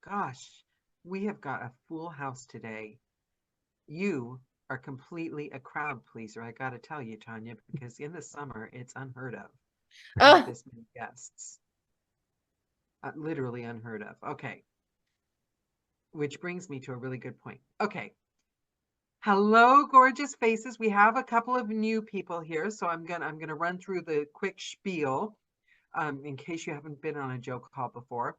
gosh, we have got a full house today. You are completely a crowd pleaser, I got to tell you, Tanya, because in the summer, it's unheard of to have Oh, this many guests. Literally unheard of. Okay, which brings me to a really good point. Okay, hello, gorgeous faces. We have a couple of new people here, so I'm gonna run through the quick spiel in case you haven't been on a joke call before.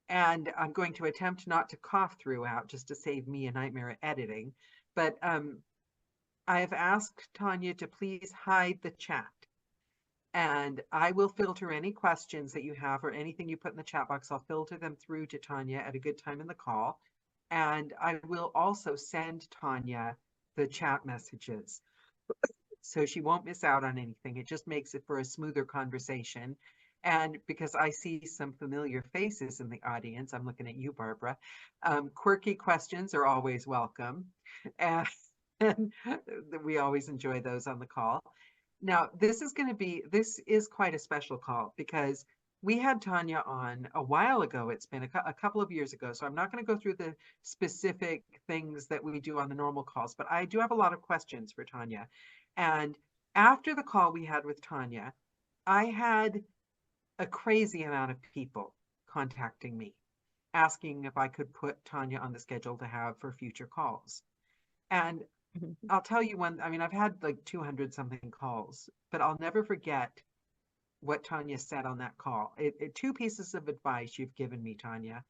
And I'm going to attempt not to cough throughout just to save me a nightmare at editing. But I have asked Tanya to please hide the chat. And I will filter any questions that you have or anything you put in the chat box. I'll filter them through to Tanya at a good time in the call. And I will also send Tanya the chat messages so she won't miss out on anything. It just makes it for a smoother conversation. And because I see some familiar faces in the audience, I'm looking at you, Barbara. Quirky questions are always welcome. And, and we always enjoy those on the call. Now, this is quite a special call because we had Tanya on a while ago. It's been a couple of years ago. So I'm not going to go through the specific things that we do on the normal calls, but I do have a lot of questions for Tanya. And after the call we had with Tanya, I had a crazy amount of people contacting me, asking if I could put Tanya on the schedule to have for future calls. And I'll tell you one, I mean, I've had like 200 something calls, but I'll never forget what Tanya said on that call. Two pieces of advice you've given me, Tanya.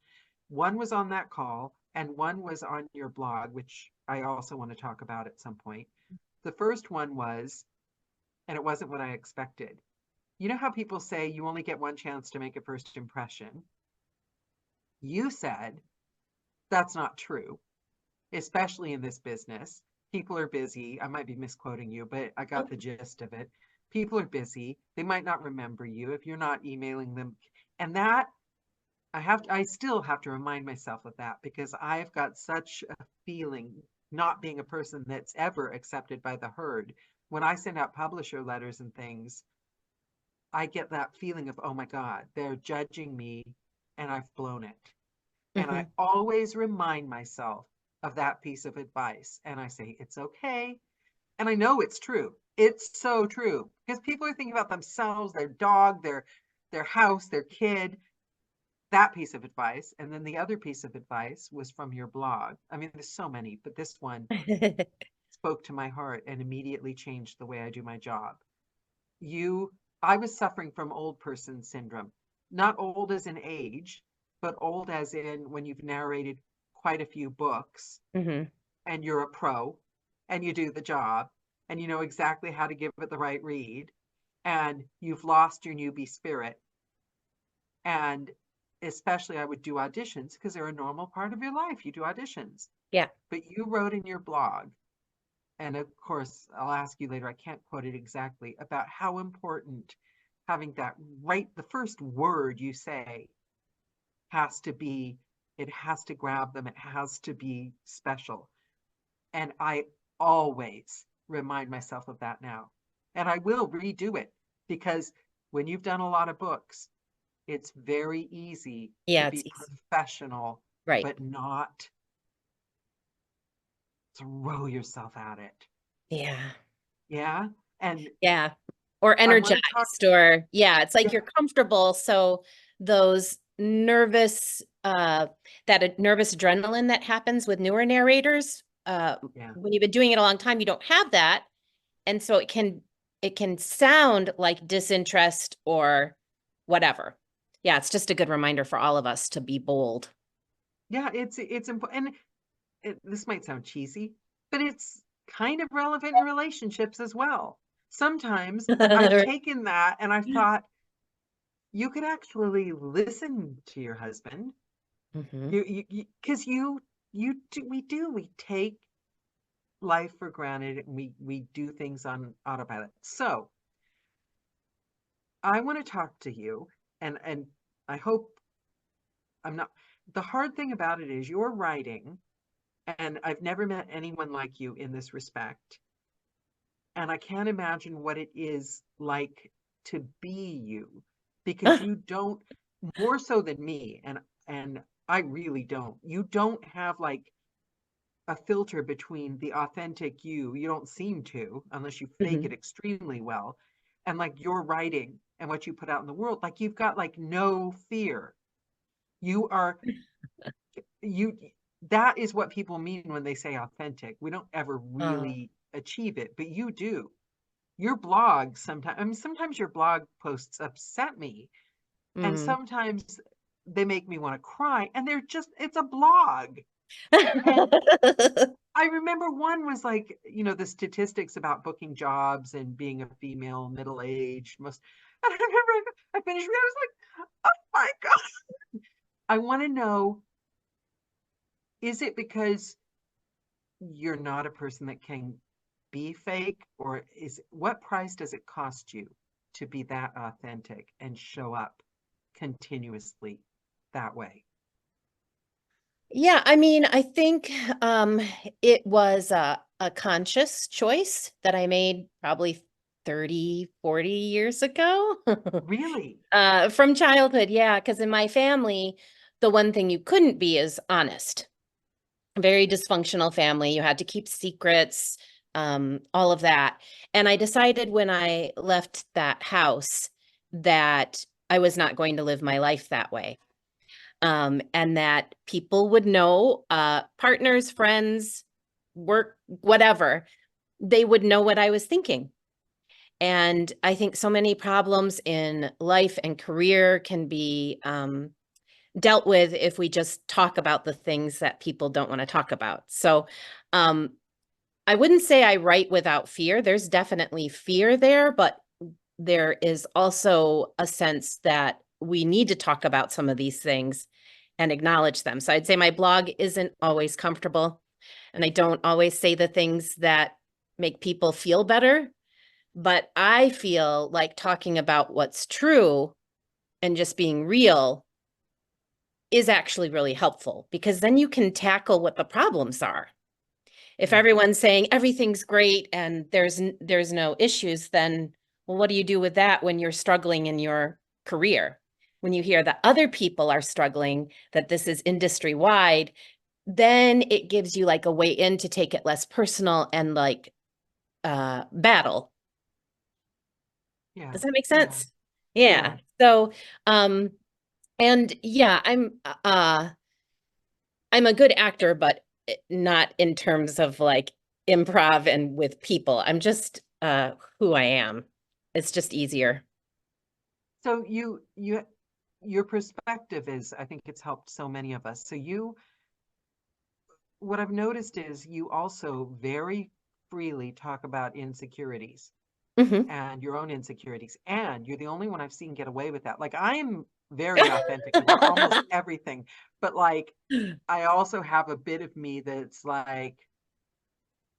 One was on that call, and one was on your blog, which I also want to talk about at some point. The first one was, and it wasn't what I expected. You know how people say you only get one chance to make a first impression? You said that's not true, especially in this business. People are busy. I might be misquoting you, but I got the gist of it. People are busy. They might not remember you if you're not emailing them. And that I still have to remind myself of that because I've got such a feeling, not being a person that's ever accepted by the herd. When I send out publisher letters and things, I get that feeling of, oh my God, they're judging me and I've blown it. And I mhm. always remind myself of that piece of advice. And I say, it's okay. And I know it's true. It's so true because people are thinking about themselves, their dog, their house, their kid, that piece of advice. And then the other piece of advice was from your blog. I mean, there's so many, but this one spoke to my heart and immediately changed the way I do my job. You, I was suffering from old person syndrome, not old as in age, but old as in when you've narrated quite a few books Mhm. and you're a pro and you do the job and you know exactly how to give it the right read and you've lost your newbie spirit. And especially I would do auditions because they're a normal part of your life. You do auditions, Yeah. but you wrote in your blog, and of course, I'll ask you later, I can't quote it exactly, about how important having that right, the first word you say has to be, it has to grab them, it has to be special. And I always remind myself of that now. And I will redo it because when you've done a lot of books, it's very easy to Yeah, be it's easy. professional, Right. but not throw yourself at it. Yeah. Yeah. And Yeah. Or I want to talk. energized, or yeah, it's like Yeah. you're comfortable. So those that nervous adrenaline that happens with newer narrators, Yeah. when you've been doing it a long time, you don't have that. And so it can sound like disinterest or whatever. Yeah, it's just a good reminder for all of us to be bold. Yeah. It's important. And this might sound cheesy, but it's kind of relevant in relationships as well. Sometimes I've taken that and I've thought, you could actually listen to your husband. Hmm. Because you do, we take life for granted and we do things on autopilot. So I want to talk to you, and I hope I'm not. The hard thing about it is you're writing, and I've never met anyone like you in this respect. And I can't imagine what it is like to be you because you don't, more so than me. And I really don't. You don't have like a filter between the authentic you. You don't seem to, unless you fake Mhm. it extremely well. And like your writing and what you put out in the world, like you've got like no fear. You are, you, that is what people mean when they say authentic. We don't ever Uh, really achieve it, but you do. Your blog sometimes, I mean, sometimes your blog posts upset me, and mm. sometimes they make me want to cry, and they're just, it's a blog. And I remember one was like, the statistics about booking jobs and being a female, middle aged, most. And I remember I finished reading, I was like, oh my God. I want to know, is it because you're not a person that can be fake, or is what price does it cost you to be that authentic and show up continuously that way? Yeah, I mean, I think it was a conscious choice that I made probably 30, 40 years ago. Really? From childhood, yeah, because in my family, the one thing you couldn't be is honest. Very dysfunctional family. You had to keep secrets, all of that. And I decided when I left that house that I was not going to live my life that way. And that people would know, partners, friends, work, whatever, they would know what I was thinking. And I think so many problems in life and career can be dealt with if we just talk about the things that people don't want to talk about. So um, I wouldn't say I write without fear. There's definitely fear there, but there is also a sense that we need to talk about some of these things and acknowledge them. So I'd say my blog isn't always comfortable, and I don't always say the things that make people feel better, but I feel like talking about what's true and just being real is actually really helpful, because then you can tackle what the problems are. If Yeah. everyone's saying everything's great and there's no issues, then well, what do you do with that when you're struggling in your career? When you hear that other people are struggling, that this is industry wide, then it gives you like a way in to take it less personal and like battle. Yeah. Does that make Yeah. sense? Yeah. Yeah. So and yeah, I'm a good actor, but not in terms of like improv and with people. I'm just who I am. It's just easier. So your perspective is, I think it's helped so many of us. So what I've noticed is you also very freely talk about insecurities Hmm. and your own insecurities. And you're the only one I've seen get away with that. Like I am very authentic about almost everything, but like I also have a bit of me that's like,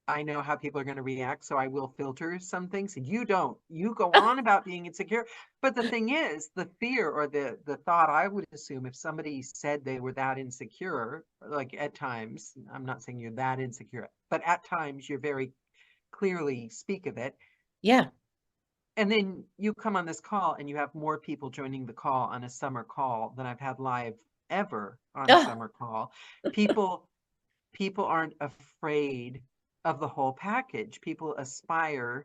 I know how people are going to react, so I will filter some things. And you don't. You go on about being insecure. But the thing is, the fear or the thought, I would assume if somebody said they were that insecure, like at times, I'm not saying you're that insecure, but at times you're very clearly speak of it. Yeah. And then you come on this call and you have more people joining the call on a summer call than I've had live ever on a Oh, summer call. People people aren't afraid of the whole package. People aspire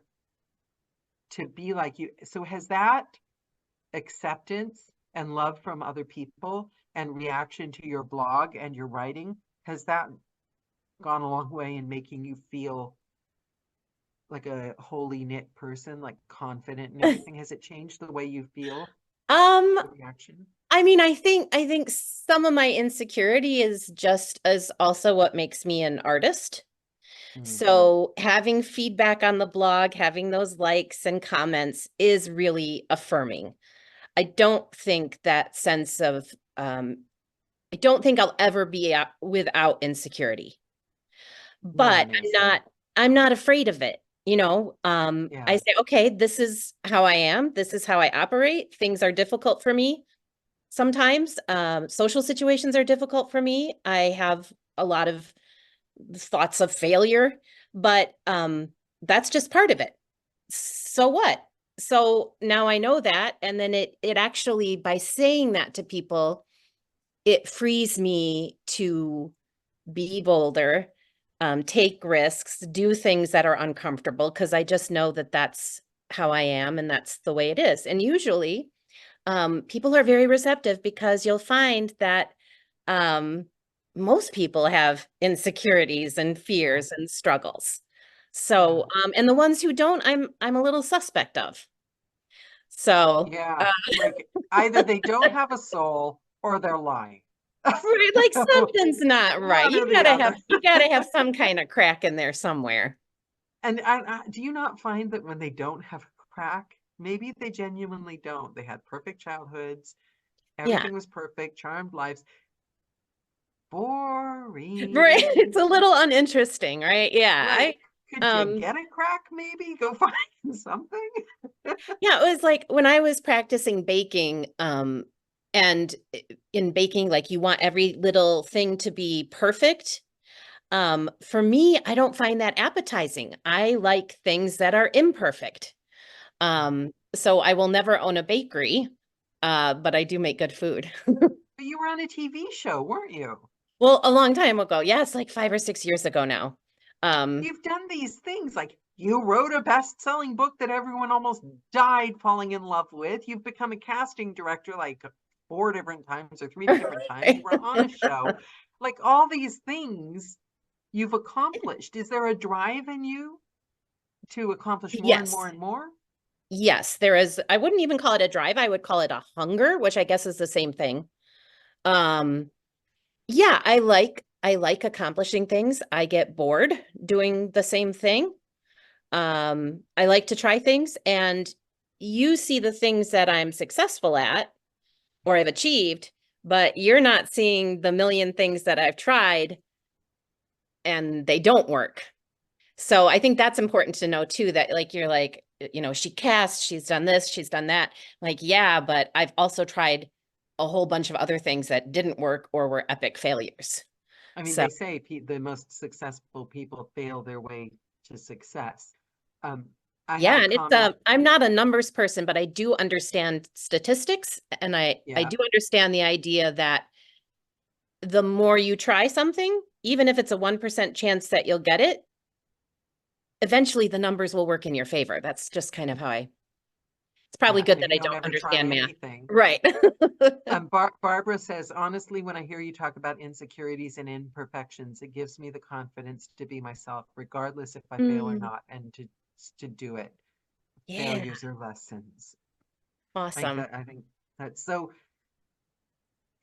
to be like you. So has that acceptance and love from other people and reaction to your blog and your writing, has that gone a long way in making you feel like a wholly knit person, like confident and everything? Has it changed the way you feel, um, the reaction? I mean, I think some of my insecurity is just as also what makes me an artist. Mm, So having feedback on the blog, having those likes and comments is really affirming. I don't think that sense of I don't think I'll ever be out without insecurity, no but one I'm is. not I'm not afraid of it. I Yeah. say, okay, this is how I am. This is how I operate. Things are difficult for me. Sometimes social situations are difficult for me. I have a lot of thoughts of failure, but that's just part of it. So what? So now I know that, and then it actually by saying that to people, it frees me to be bolder, take risks, do things that are uncomfortable, because I just know that that's how I am and that's the way it is. And usually, people are very receptive because you'll find that most people have insecurities and Yeah. fears and struggles. Yeah. So, and the ones who don't, I'm a little suspect of. So, Yeah. Like either they don't have a soul or they're lying. right, like something's not right. One or the other. You gotta have some kind of crack in there somewhere. And do you not find that when they don't have a crack, maybe they genuinely don't? They had perfect childhoods, Yeah. everything was perfect, charmed lives. Right. It's a Boring. little uninteresting, right? Yeah. Like, could you Um, get a crack maybe? Go find something? yeah, it was like when I was practicing baking, and in baking, like you want every little thing to be perfect. For me, I don't find that appetizing. I like things that are imperfect. So I will never own a bakery, but I do make good food. But you were on a TV show, weren't you? Well, a long time ago. Yeah, it's like 5 or 6 years ago now. Um, You've done these things like you wrote a best-selling book that everyone almost died falling in love with. You've become a casting director like 4 different times or 3 different times. You were on a show. Like all these things you've accomplished. Is there a drive in you to accomplish more and more yes. and more? Yes, there is. I wouldn't even call it a drive. I would call it a hunger, which I guess is the same thing. Um, yeah, I like accomplishing things. I get bored doing the same thing. I like to try things, and you see the things that I'm successful at or I've achieved, but you're not seeing the million things that I've tried and they don't work. So I think that's important to know too, that like you're like, she casts, she's done this, she's done that. Like, yeah, but I've also tried a whole bunch of other things that didn't work or were epic failures. I mean, So they say the most successful people fail their way to success. Um, I yeah, had and it's comment, I'm not a numbers person, but I do understand statistics, and I yeah. do understand the idea that the more you try something, even if it's a 1% chance that you'll get it, eventually the numbers will work in your favor. That's just kind of how it's probably Yeah, good and that you I don't don't ever try understand math. anything. Right. Barbara says, honestly, when I hear you talk about insecurities and imperfections, it gives me the confidence to be myself, regardless if I fail or Mm, not, and to do it. yeah. Failures are lessons. Awesome. I think that's so.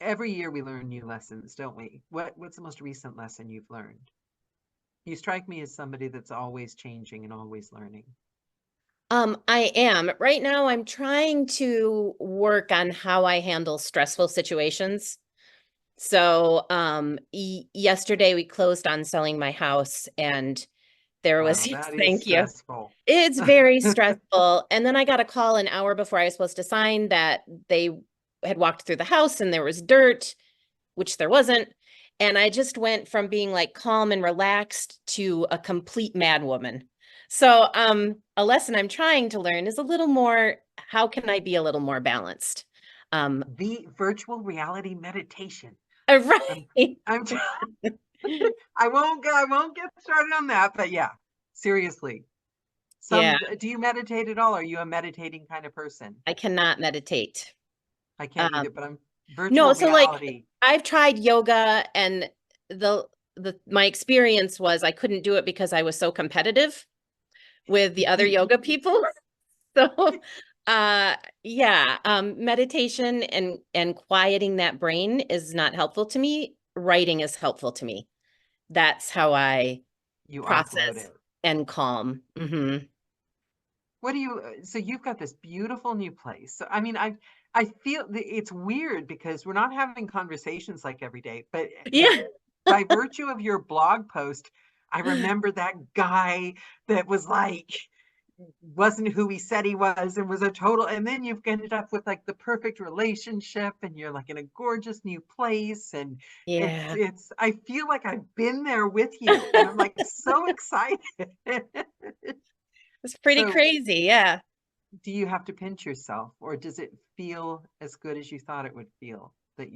Every year we learn new lessons, don't we? What's the most recent lesson you've learned? You strike me as somebody that's always changing and always learning. I am. Right now, I'm trying to work on how I handle stressful situations. So, yesterday we closed on selling my house, and there was, Wow, yes, that is thank you. stressful. It's very stressful. And then I got a call an hour before I was supposed to sign that they had walked through the house and there was dirt, which there wasn't. And I just went from being like calm and relaxed to a complete madwoman. So, a lesson I'm trying to learn is a little more, how can I be a little more balanced? Um, The virtual reality meditation. I'm right. I'm I won't get started on that, but yeah, seriously. Yeah, Do you meditate at all? Are you a meditating kind of person? I cannot meditate. I can't Um, either, but I'm no, virtual so like reality. I've tried yoga, and the my experience was I couldn't do it because I was so competitive with the other yoga people. So yeah, meditation and quieting that brain is not helpful to me. Writing is helpful to me. That's how I You offload process it. and calm. What do you, so you've got this beautiful new place. So, I mean, I feel it's weird because we're not having conversations like every day, but Yeah. by virtue of your blog post, I remember that guy that was like, wasn't who he said he was and was a total, and then you've ended up with like the perfect relationship and you're like in a gorgeous new place, and Yeah. I feel like I've been there with you and I'm like so excited. It's pretty So crazy. Yeah. do you have to pinch yourself or does it feel as good as you thought it would feel that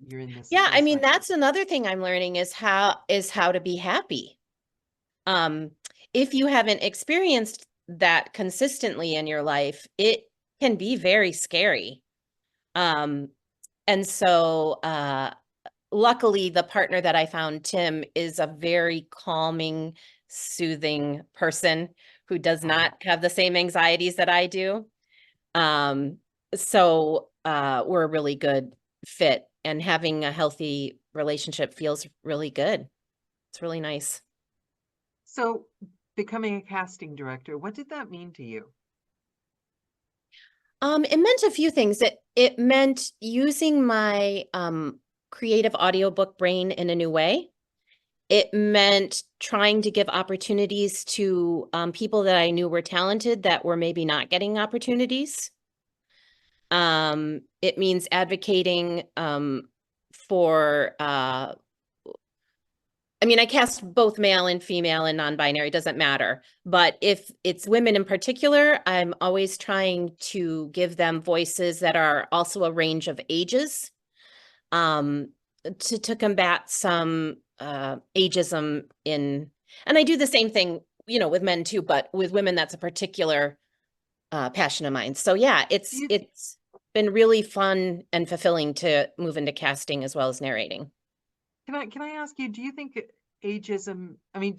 you're in this Yeah, I mean, cycle. that's another thing I'm learning is how to be happy. Um, if you haven't experienced that consistently in your life, it can be very scary. Um, and so luckily the partner that I found, Tim, is a very calming, soothing person who does Oh, not have the same anxieties that I do. Um, so we're a really good fit, and having a healthy relationship feels really good. It's really nice. so becoming a casting director, what did that mean to you? It meant a few things. It meant using my creative audiobook brain in a new way. It meant trying to give opportunities to people that I knew were talented that were maybe not getting opportunities. It means advocating for I mean, I cast both male and female and non-binary, it doesn't matter. But if it's women in particular, I'm always trying to give them voices that are also a range of ages, um, to combat some ageism in, and I do the same thing, with men too, but with women, that's a particular passion of mine. So yeah, Do you, it's been really fun and fulfilling to move into casting as well as narrating. can I ask you, do you think ageism, I mean,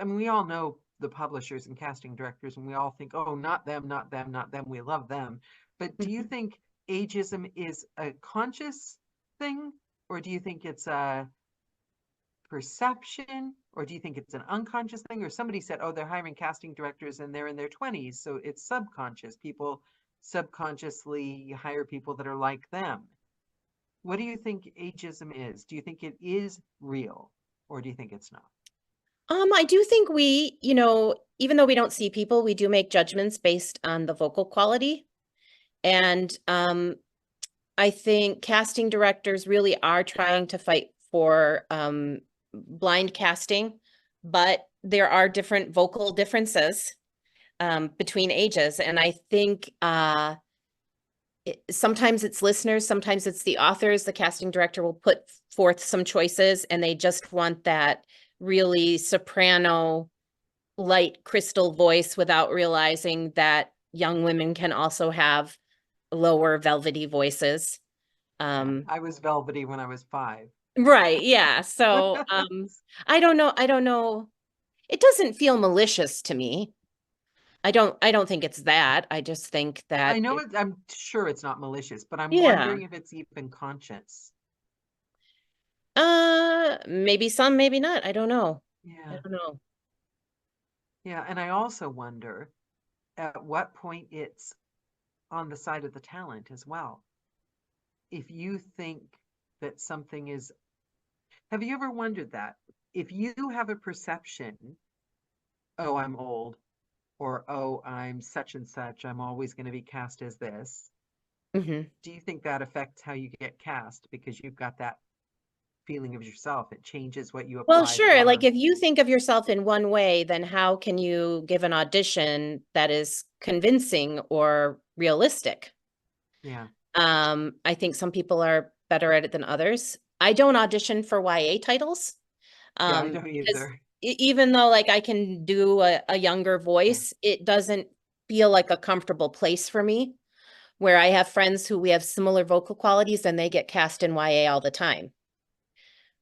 we all know the publishers and casting directors, and we all think, oh, not them, not them, not them. We love them. But do you Mhm. think ageism is a conscious thing, or do you think it's a perception, or do you think it's an unconscious thing? Or somebody said, oh, they're hiring casting directors and they're in their 20s, so it's subconscious. People subconsciously hire people that are like them. What do you think ageism is? Do you think it is real, or do you think it's not? I do think we, even though we don't see people, we do make judgments based on the vocal quality. And I think casting directors really are trying to fight for blind casting, but there are different vocal differences between ages. And I think sometimes it's listeners, sometimes it's the authors. The casting director will put forth some choices and they just want that really soprano, light crystal voice without realizing that young women can also have lower velvety voices. Yeah, Um, I was velvety when I was 5. right, yeah. So I don't know. I don't know. It doesn't feel malicious to me. I don't think it's that. I just think I that know I'm sure it's not malicious, but I'm yeah. wondering if it's even conscious. Maybe some, maybe not. I don't know. I Yeah. don't know. Yeah, and I also wonder at what point it's on the side of the talent as well. If you think that something is, have you ever wondered that? If you have a perception, oh, I'm old, or oh, I'm such and such, I'm always going to be cast as this, Hmm. do you think that affects how you get cast because you've got that feeling of yourself? It changes what you Well, apply sure. Like for. if you think of yourself in one way, then how can you give an audition that is convincing or realistic? Yeah. I think some people are better at it than others. I don't audition for YA titles. Yeah, I don't Because either. even though like I can do a younger Yeah. voice, it doesn't feel like a comfortable place for me. Where I have friends who we have similar vocal qualities and they get cast in YA all the time.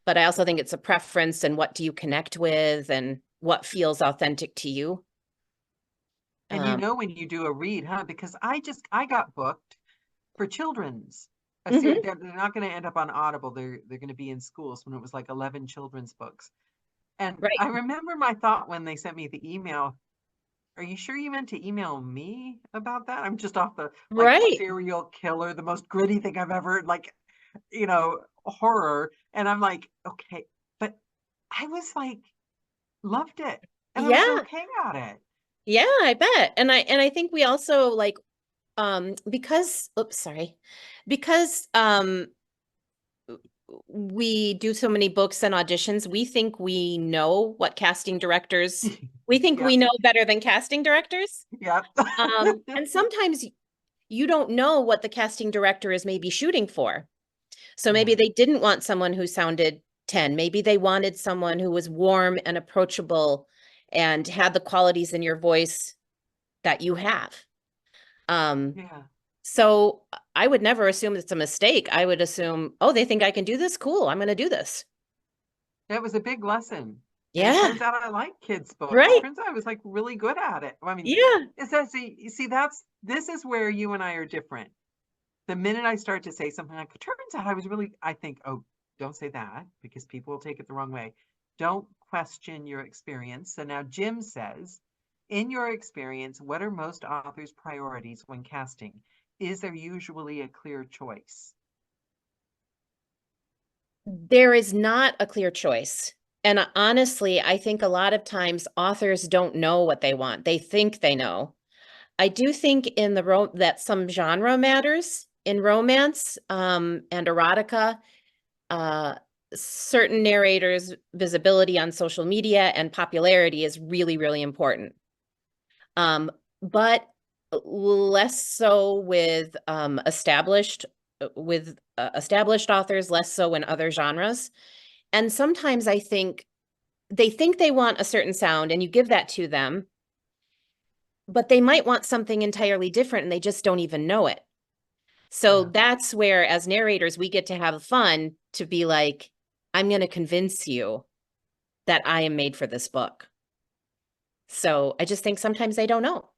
But I also think it's a preference and what do you connect with and what feels authentic to you. And you Um, know when you do a read, huh? Because I got booked for children's a series. mhm, They're not going to end up on Audible. They're going to be in schools when it was like 11 children's books. And right, I remember my thought when they sent me the email, are you sure you meant to email me about that? I'm just off the like right. serial killer, the most gritty thing I've ever like, horror. And I'm like, okay, but I was like, loved it. And I was Yeah, okay at it. yeah, I bet. And I think we also like because oops, sorry. Because we do so many books and auditions, we think we know what casting directors, we think we Yep. know better than casting directors. Yep. And sometimes you don't know what the casting director is maybe shooting for. So maybe they didn't want someone who sounded 10. Maybe they wanted someone who was warm and approachable and had the qualities in your voice that you have. Yeah. So I would never assume it's a mistake. I would assume, oh, they think I can do this? Cool. I'm going to do this. That was a big lesson. And it Yeah. turns out I like kids' books. It Right. turns out I was like really good at it. I mean, Yeah. it's that, you see, this is where you and I are different. The minute I start to say something like, it turns out I think, oh, don't say that because people will take it the wrong way. Don't question your experience. So now Jim says, in your experience, what are most authors' priorities when casting? Is there usually a clear choice? There is not a clear choice. And honestly, I think a lot of times authors don't know what they want. They think they know. I do think in that some genre matters in romance and erotica. Uh, Certain narrators' visibility on social media and popularity is really, really important. But less so with established authors, less so in other genres. And sometimes I think they want a certain sound and you give that to them, but they might want something entirely different and they just don't even know it. So Yeah. that's where, as narrators, we get to have fun to be like, I'm going to convince you that I am made for this book. So I just think sometimes they don't know.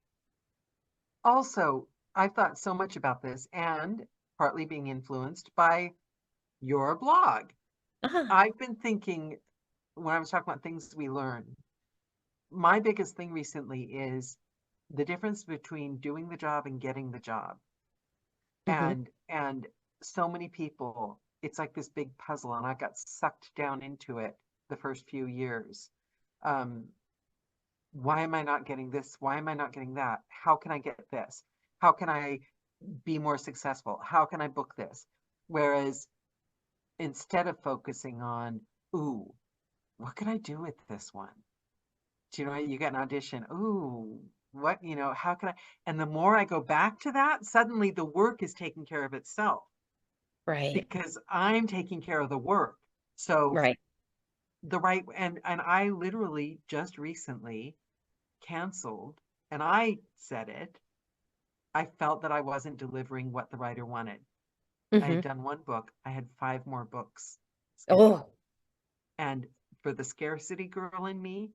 Also, I've thought so much about this and partly being influenced by your blog. Uh-huh. I've been thinking when I was talking about things we learn, my biggest thing recently is the difference between doing the job and getting the job. Hmm. And so many people, it's like this big puzzle, and I got sucked down into it the first few years. Um, why am I not getting this? Why am I not getting that? How can I get this? How can I be more successful? How can I book this? Whereas instead of focusing on, ooh, what can I do with this one? Do you know, you get an audition, ooh, what, how can I? And the more I go back to that, suddenly the work is taking care of itself Right. because I'm taking care of the work. So Right. and I literally just recently canceled, and I said it. I felt that I wasn't delivering what the writer wanted. I had Hmm. done one book. I had 5 more books scheduled. Oh, And for the scarcity girl in me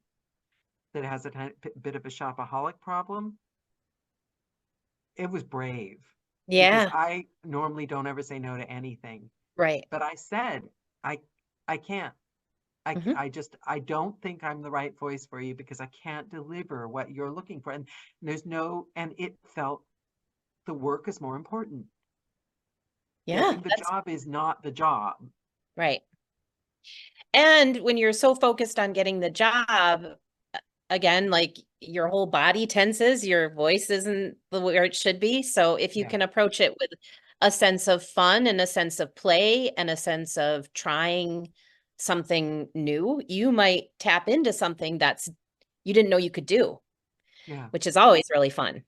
that has a bit of a shopaholic problem, it was brave because yeah. I normally don't ever say no to anything. Right. But I said, I I can't. Hmm. I don't think I'm the right voice for you because I can't deliver what you're looking for. And and it felt the work is more important. Yeah. Getting the That's job is not the job. right. And when you're so focused on getting the job, again, like your whole body tenses, your voice isn't where it should be. So if you Yeah. can approach it with a sense of fun and a sense of play and a sense of trying something new, you might tap into something you didn't know you could do, Yeah. which is always really fun.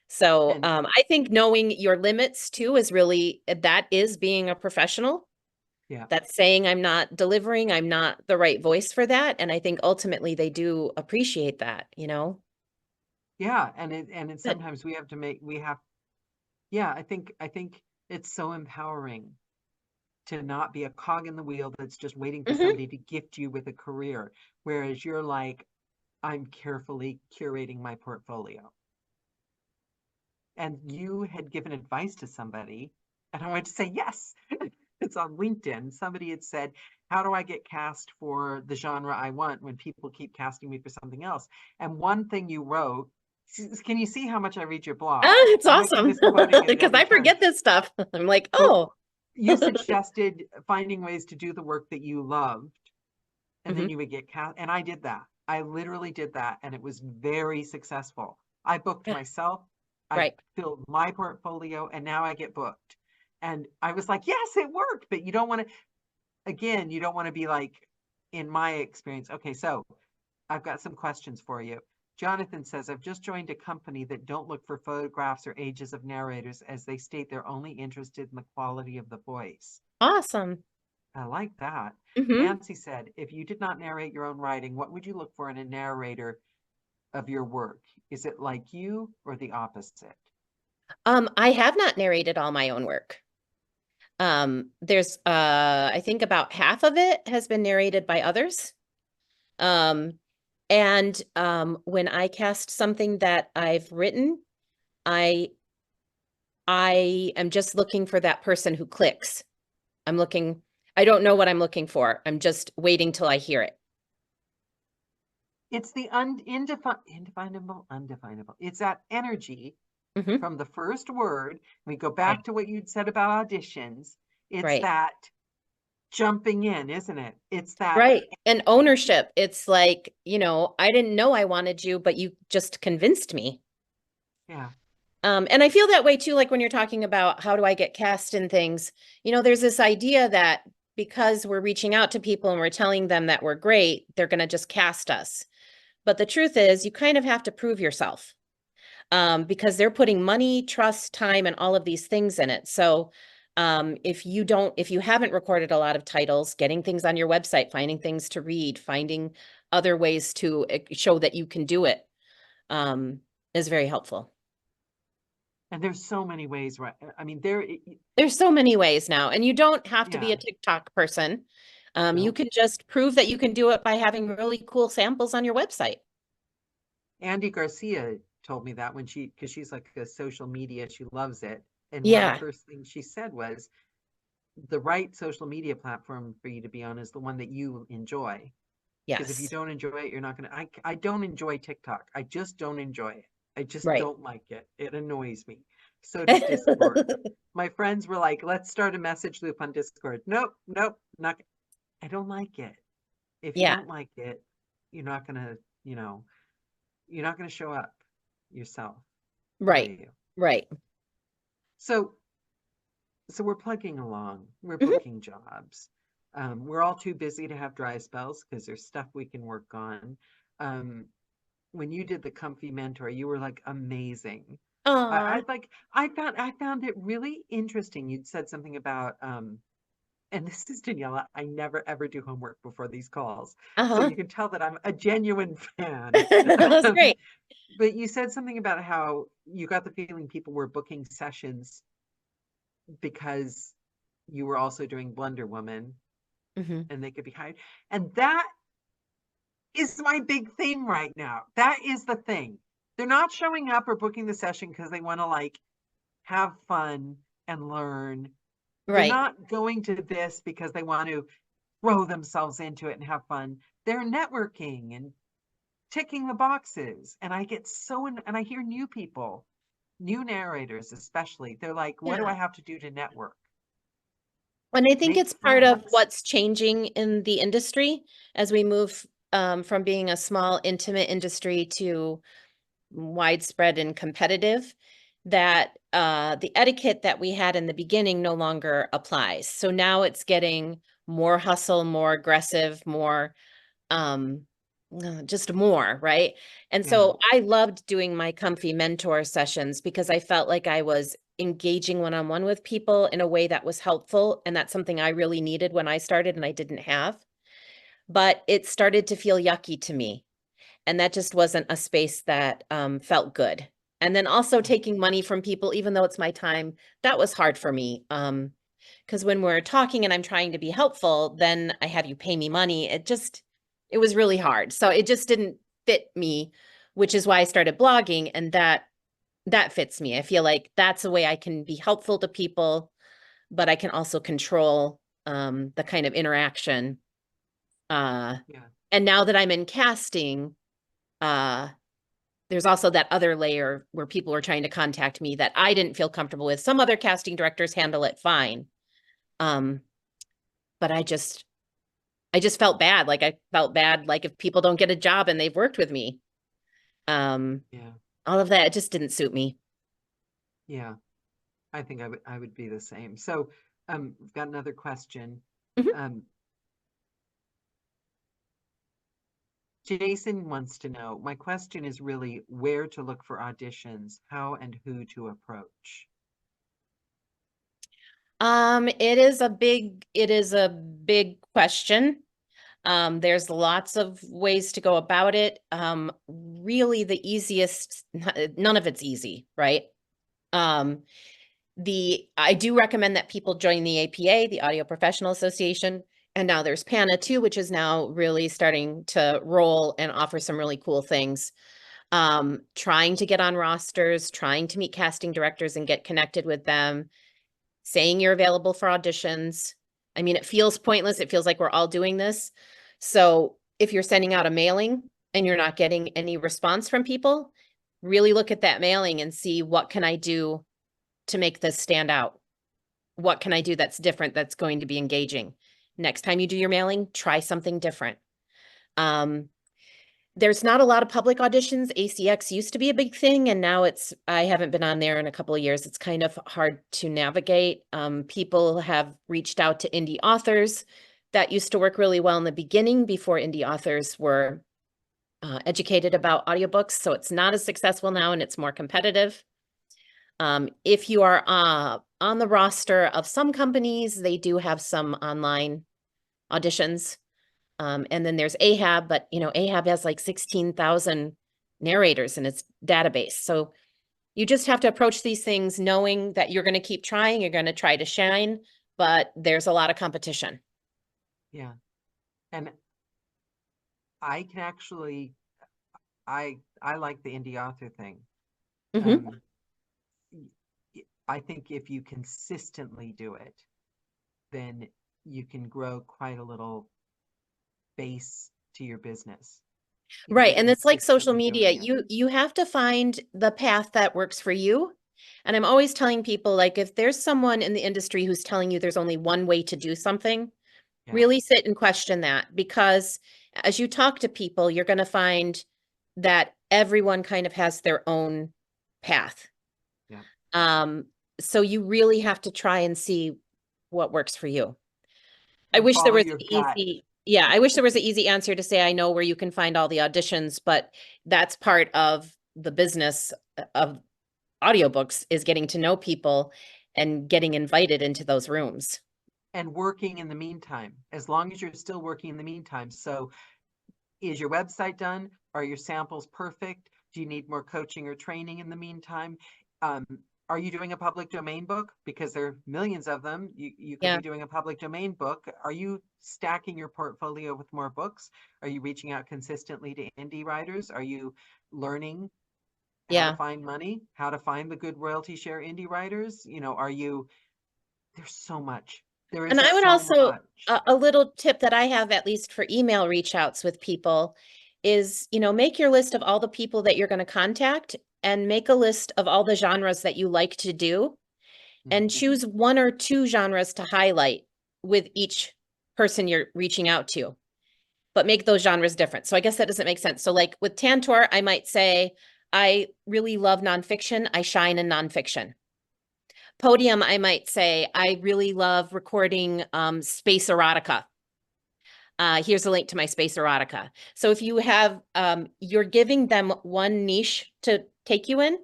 So And I think knowing your limits too that is being a professional. yeah. That's saying I'm not delivering, I'm not the right voice for that. And I think ultimately they do appreciate that, you know? Yeah. And But sometimes we have yeah, I think it's so empowering to not be a cog in the wheel that's just waiting for mhm, somebody to gift you with a career. Whereas you're like, I'm carefully curating my portfolio. And you had given advice to somebody, and I wanted to say, yes, it's on LinkedIn. Somebody had said, how do I get cast for the genre I want when people keep casting me for something else? And one thing you wrote, can you see how much I read your blog? it's I'm like awesome misquoting it because every I time. forget this stuff. I'm like, But oh, you suggested finding ways to do the work that you loved, and then mhm, you would get cast. And I did that. I literally did that, and it was very successful. I booked yeah, myself, I right. filled my portfolio, and now I get booked. And I was like, yes, it worked. But you don't want to, again, you don't want to be like, in my experience, okay, so I've got some questions for you. Jonathan says, I've just joined a company that don't look for photographs or ages of narrators, as they state they're only interested in the quality of the voice. Awesome. I like that. Hmm. Nancy said, if you did not narrate your own writing, what would you look for in a narrator of your work? Is it like you or the opposite? I have not narrated all my own work. There's I think about half of it has been narrated by others. Um, and when I cast something that I've written, I I am just looking for that person who clicks. I don't know what I'm looking for. I'm just waiting till I hear it. It's the indefinable, undefinable. It's that energy Hmm. from the first word. We go Right. back to what you'd said about auditions. It's Right. that jumping in, isn't it? It's that, Right. And ownership. It's like, I didn't know I wanted you, but you just convinced me. yeah. And I feel that way too, like when you're talking about how do I get cast in things, there's this idea that because we're reaching out to people and we're telling them that we're great, they're going to just cast us. But the truth is, you kind of have to prove yourself, because they're putting money, trust, time, and all of these things in it. So if you haven't recorded a lot of titles, getting things on your website, finding things to read, finding other ways to show that you can do it, um, is very helpful. And there's so many ways, right? I mean, There's so many ways now, and you don't have to be yeah, a TikTok person. You no. can just prove that you can do it by having really cool samples on your website. Andy Garcia told me that because she's like a social media, she loves it. And one of the Yeah. first things she said was the right social media platform for you to be on is the one that you enjoy. Because if you Yes. don't enjoy it, you're not going to. I don't enjoy TikTok. I just don't enjoy it. I just Right. don't like it. It annoys me. So does Discord. My friends were like, let's start a message loop on Discord. Nope, nope, not. I don't like it. If you Yeah. don't like it, you're not going to, you know, you're not going to show up yourself, are Right. you? Right. So, so we're plugging along. We're Mhm. booking jobs. We're all too busy to have dry spells because there's stuff we can work on. Um, when you did the comfy mentor, you were like amazing. Aw. I found it really interesting. You'd said something about and this is Daniela. I never ever do homework before these calls. So Uh-huh. you can tell that I'm a genuine fan. That's Um, great. but you said something about how you got the feeling people were booking sessions because you were also doing Blunder Woman Hmm. and they could be hired. And that is my big thing right now. That is the thing. They're not showing up or booking the session because they want to like have fun and learn. They're Right. not going to this because they want to throw themselves into it and have fun. They're networking and ticking the boxes. And I get and I hear new people, new narrators especially. They're like, what do I Yeah. have to do to network? And I think Make it's part of friends. what's changing in the industry as we move from being a small, intimate industry to widespread and competitive, that the etiquette that we had in the beginning no longer applies. So now it's getting more hustle, more aggressive, more um just more, right? And Yeah. so I loved doing my comfy mentor sessions because I felt like I was engaging one-on-one with people in a way that was helpful, and that's something I really needed when I started and I didn't have. But it started to feel yucky to me, and that just wasn't a space that felt good. And then also Yeah. taking money from people, even though it's my time, that was hard for me. Because when we're talking and I'm trying to be helpful, then I have you pay me money. It was really hard. So it just didn't fit me, which is why I started blogging, and that fits me. I feel like that's a way I can be helpful to people, but I can also control the kind of interaction. Uh, Yeah. and now that I'm in casting, uh, there's also that other layer where people are trying to contact me that I didn't feel comfortable with. Some other casting directors handle it fine. Um, but I just felt bad. Like I felt bad like if people don't get a job and they've worked with me. Um, Yeah. all of that, it just didn't suit me. Yeah. I think I would be the same. So we've got another question. Mhm. Um, Jason wants to know, my question is really where to look for auditions, how and who to approach. It is a big question. There's lots of ways to go about it. Really the easiest, none of it's easy, right? Um, I do recommend that people join the APA, the Audio Professional Association, and now there's PANA too, which is now really starting to roll and offer some really cool things. Trying to get on rosters, trying to meet casting directors and get connected with them, saying you're available for auditions. I mean, it feels pointless. It feels like we're all doing this. So if you're sending out a mailing and you're not getting any response from people, really look at that mailing and see what can I do to make this stand out? What can I do that's different, that's going to be engaging? Next time you do your mailing, try something different. There's not a lot of public auditions. ACX used to be a big thing, and now I haven't been on there in a couple of years. It's kind of hard to navigate. People have reached out to indie authors. That used to work really well in the beginning before indie authors were educated about audiobooks. So it's not as successful now and it's more competitive. If you are on the roster of some companies, they do have some online auditions. And then there's Ahab, but Ahab has like 16,000 narrators in its database. So you just have to approach these things knowing that you're going to keep trying, you're going to try to shine, but there's a lot of competition. Yeah. And I can actually, I like the indie author thing. Mm-hmm. I think if you consistently do it, then you can grow quite a little base to your business. Right. By And it's like social consistently media. doing it. You have to find the path that works for you. And I'm always telling people, like, if there's someone in the industry who's telling you there's only one way to do something, Yeah. really sit and question that, because as you talk to people, you're going to find that everyone kind of has their own path. Yeah. So you really have to try and see what works for you. I And wish there follow was your an gut. easy, yeah, I wish there was an easy answer to say, I know where you can find all the auditions, but that's part of the business of audiobooks, is getting to know people and getting invited into those rooms. And working in the meantime, as long as you're still working in the meantime. So is your website done? Are your samples perfect? Do you need more coaching or training in the meantime? Are you doing a public domain book? Because there are millions of them. You could Yeah. be doing a public domain book. Are you stacking your portfolio with more books? Are you reaching out consistently to indie writers? Are you learning how to Yeah. find money, how to find the good royalty share indie writers? There's so much. There And is I would so also, much. a little tip that I have, at least for email reach outs with people, is, make your list of all the people that you're going to contact and make a list of all the genres that you like to do, and choose one or two genres to highlight with each person you're reaching out to, but make those genres different. So I guess that doesn't make sense. So like with Tantor, I might say, I really love nonfiction. I shine in nonfiction. Podium, I might say, I really love recording space erotica. Here's a link to my space erotica. So if you have, you're giving them one niche to take you in,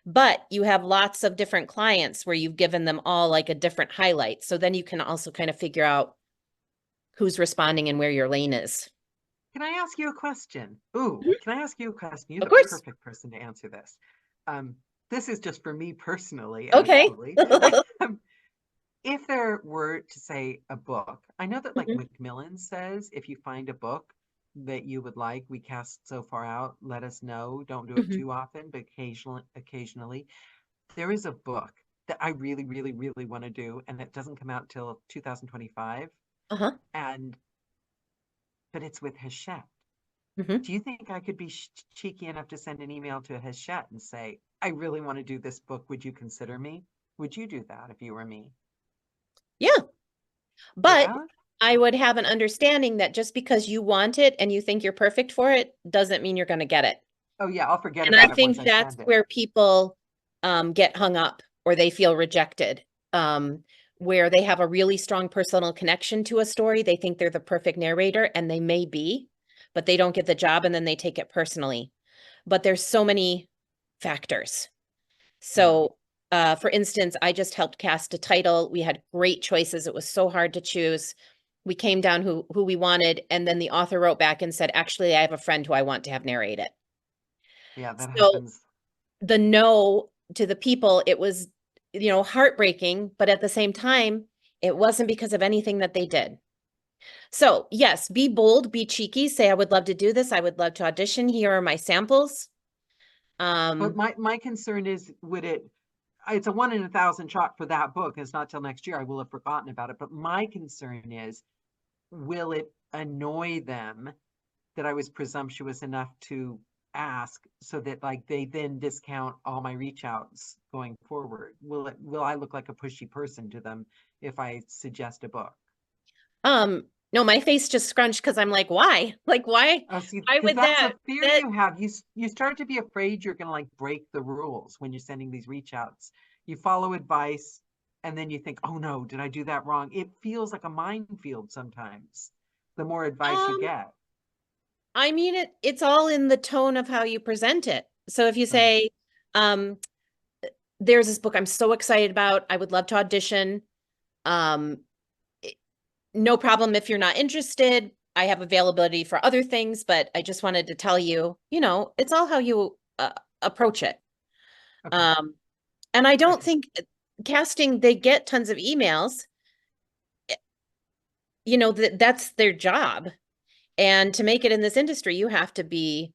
but you have lots of different clients where you've given them all like a different highlight. So then you can also kind of figure out who's responding and where your lane is. Can I ask you a question? Ooh, Mhm. can I ask you a question? You're Of the course. perfect person to answer this. This is just for me personally, Okay. actually. If there were to say a book, I know that like Mhm. Macmillan says, if you find a book that you would like, we cast so far out, let us know. Don't do it Mhm. too often, but occasionally. There is a book that I really, really, really want to do, and it doesn't come out till 2025. Uh-huh. And but it's with Hachette. Mhm. Do you think I could be cheeky enough to send an email to Hachette and say, I really want to do this book. Would you consider me? Would you do that if you were me? Yeah. But Yeah. I would have an understanding that just because you want it and you think you're perfect for it doesn't mean you're going to get it. Oh, yeah. I'll forget And I about it once think I that's send it. where people get hung up or they feel rejected, where they have a really strong personal connection to a story. They think they're the perfect narrator, and they may be, but they don't get the job and then they take it personally. But there's so many factors. Yeah. So, for instance, I just helped cast a title. We had great choices. It was so hard to choose. We came down who we wanted, and then the author wrote back and said, actually, I have a friend who I want to have narrate it. Yeah, that So happens. the no to the people, it was, heartbreaking, but at the same time, it wasn't because of anything that they did. So yes, be bold, be cheeky, say, I would love to do this. I would love to audition. Here are my samples. But my concern is, it's a 1 in 1,000 shot for that book. It's not till next year. I will have forgotten about it. But my concern is, will it annoy them that I was presumptuous enough to ask, so that like they then discount all my reach outs going forward? Will I look like a pushy person to them if I suggest a book? No, my face just scrunched because I'm like, why? Like, Oh, see, why because would that's a that fear that you have. You start to be afraid you're going to like break the rules when you're sending these reach outs. You follow advice, and then you think, oh no, did I do that wrong? It feels like a minefield sometimes, the more advice you um get. I mean it's all in the tone of how you present it. So if you Oh, say, um, there's this book I'm so excited about, I would love to audition. Um, no problem if you're not interested. I have availability for other things, but I just wanted to tell you, it's all how you approach it. okay, Um, and I don't okay, think casting, they get tons of emails, that's their job. And to make it in this industry, you have to be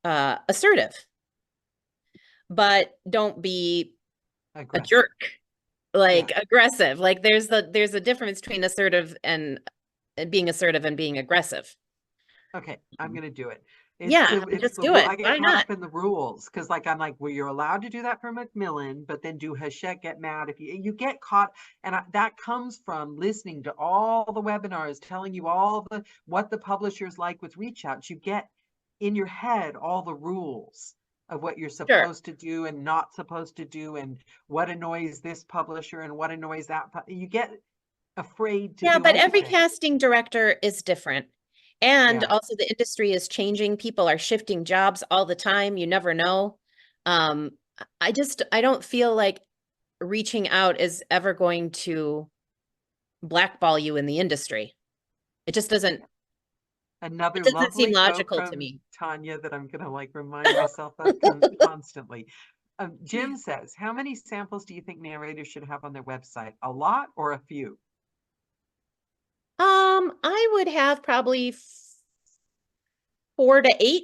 assertive, but don't be a aggressive. jerk, like Yeah. aggressive. Like there's a difference between assertive and being assertive and being aggressive. Okay, I'm gonna do it. Yeah, It's just the do rule. it. I get Why caught not? up in the rules because, like, I'm like, well, you're allowed to do that for Macmillan, but then do Hachette get mad if you get caught? And that comes from listening to all the webinars telling you all the what the publishers like with reach outs. You get in your head all the rules of what you're Sure. supposed to do and not supposed to do, and what annoys this publisher and what annoys that. You get afraid to Yeah, do but every anything. casting director is different. And Yeah. also the industry is changing. People are shifting jobs all the time. You never know. Um, I don't feel like reaching out is ever going to blackball you in the industry. It just doesn't, it Another doesn't seem lovely quote logical to from me. Tanya that I'm going to like remind myself of constantly. Jim says, how many samples do you think narrators should have on their website? A lot or a few? I would have probably 4 to 8.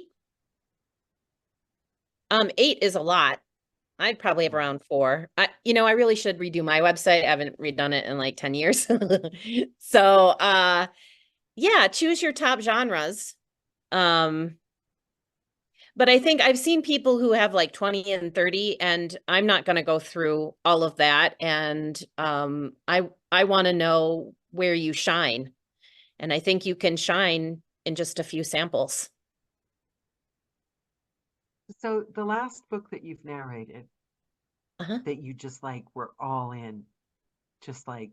8 is a lot. I'd probably have Yeah. around 4. I really should redo my website. I haven't redone it in like 10 years. So, yeah, choose your top genres. Um, but I think I've seen people who have like 20 and 30, and I'm not going to go through all of that. And I want to know where you shine. And I think you can shine in just a few samples. So the last book that you've narrated Uh-huh. that you just like were all in, just like,